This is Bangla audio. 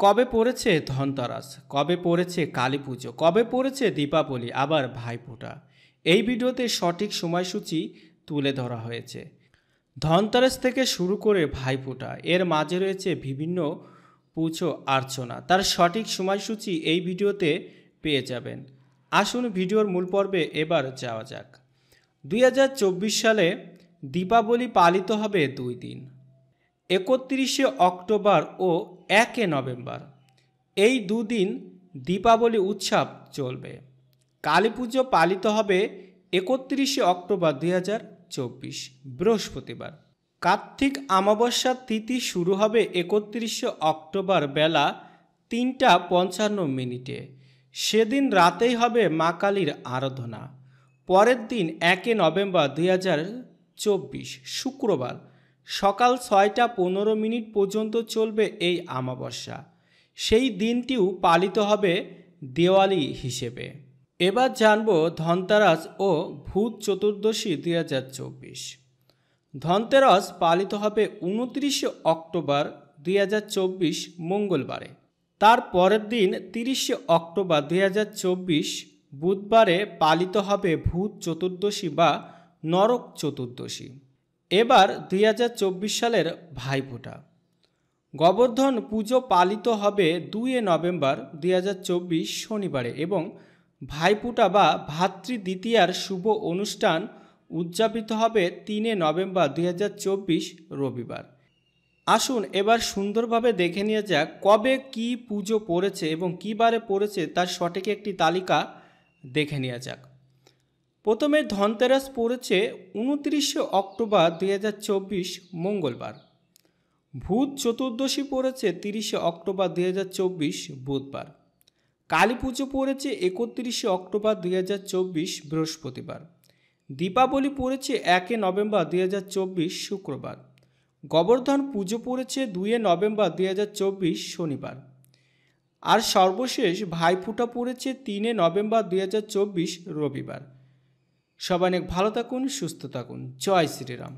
কবে পড়েছে ধনতেরাস, কবে পড়েছে কালী পুজো, কবে পড়েছে দীপাবলি, আবার ভাইফোঁটা। এই ভিডিওতে সঠিক সময়সূচি তুলে ধরা হয়েছে। ধনতেরাস থেকে শুরু করে ভাইফোঁটা, এর মাঝে রয়েছে বিভিন্ন পুজো অর্চনা। তার সঠিক সময়সূচি এই ভিডিওতে পেয়ে যাবেন। আসুন ভিডিওর মূল পর্বে এবার যাওয়া যাক। 2024 সালে দীপাবলি পালিত হবে 2 দিন, 31শে অক্টোবর ও 1 নভেম্বর। এই দুদিন দীপাবলি উৎসব চলবে। কালী পুজো পালিত হবে 31শে অক্টোবর 2024 বৃহস্পতিবার। কার্তিক অমাবস্যার তিথি শুরু হবে 31শে অক্টোবর বেলা 3:55। সেদিন রাতেই হবে মা কালীর আরাধনা। পরের দিন 1 নভেম্বর 2024 শুক্রবার সকাল 6:15 পর্যন্ত চলবে এই অমাবস্যা। সেই দিনটিও পালিত হবে দেওয়ালি হিসেবে। এবার জানব ধনতেরাস ও ভূত চতুর্দশী 2024। ধনতেরাস পালিত হবে 29শে অক্টোবর 2024 মঙ্গলবারে। তার পরের দিন 30শে অক্টোবর 2024 বুধবারে পালিত হবে ভূত চতুর্দশী বা নরক চতুর্দশী। এবার 2024 সালের ভাইফোঁটা। গোবর্ধন পুজো পালিত হবে 2 নভেম্বর 2024 শনিবারে এবং ভাইফোঁটা বা ভাতৃদ্বিতীয়ার শুভ অনুষ্ঠান উদযাপিত হবে 3 নভেম্বর 2024 রবিবার। আসুন এবার সুন্দরভাবে দেখে নেওয়া যাক কবে কি পুজো পড়েছে এবং কী বারে পড়েছে তার সঠিক একটি তালিকা দেখে নেওয়া যাক। প্রথমে ধনতেরাস পড়েছে 29শে অক্টোবর 2024 মঙ্গলবার। ভূত চতুর্দশী পড়েছে 30শে অক্টোবর 2024 বুধবার। কালী পুজো পড়েছে 31শে অক্টোবর 2024 বৃহস্পতিবার। দীপাবলি পড়েছে 1 নভেম্বর 2024 শুক্রবার। গোবর্ধন পুজো পড়েছে 2 নভেম্বর 2024 শনিবার। আর সর্বশেষ ভাইফোঁটা পড়েছে 3 নভেম্বর 2024 রবিবার। সবাই অনেক ভালো থাকুন, সুস্থ থাকুন। জয় শ্রীরাম।